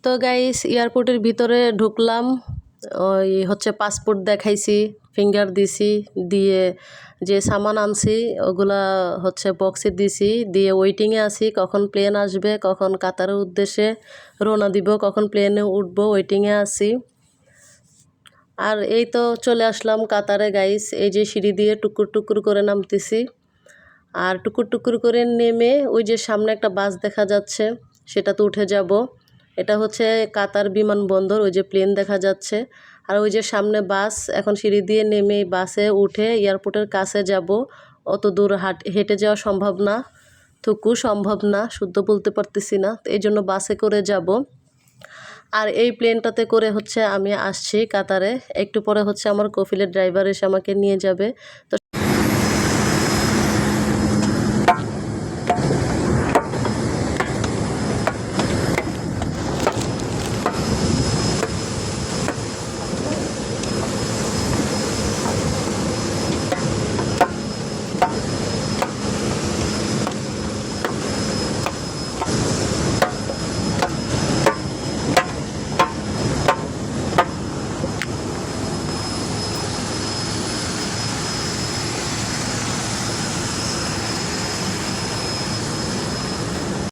তো গাইস এয়ারপোর্টের ভিতরে ঢুকলাম। ওই হচ্ছে পাসপোর্ট দেখাইছি, ফিঙ্গার দিছি, দিয়ে যে সামান আনছি ওগুলা হচ্ছে বক্সে দিছি, দিয়ে ওয়েটিংয়ে আছি কখন প্লেন আসবে, কখন কাতারের উদ্দেশ্যে রওনা দিব, কখন প্লেনে উঠবো, ওয়েটিংয়ে আছি। আর এই তো চলে আসলাম কাতারে গাইস। এই যে সিঁড়ি দিয়ে টুকুর টুকুর করে নামতেছি, আর টুকুর টুকুর করে নেমে ওই যে সামনে একটা বাস দেখা যাচ্ছে সেটাতে উঠে যাব। এটা হচ্ছে কাতার বিমানবন্দর, ওই যে প্লেন দেখা যাচ্ছে। আর ওই যে সামনে বাস, এখন সিঁড়ি দিয়ে নেমে বাসে উঠে এয়ারপোর্টের কাছে যাব। অত দূর হেঁটে যাওয়া সম্ভব না, সম্ভব না, শুদ্ধ বলতে পারতেছি না, এই জন্য বাসে করে যাব। আর এই প্লেনটাতে করে হচ্ছে আমি আসছি কাতারে। একটু পরে হচ্ছে আমার কফিলের ড্রাইভার এসে আমাকে নিয়ে যাবে। তো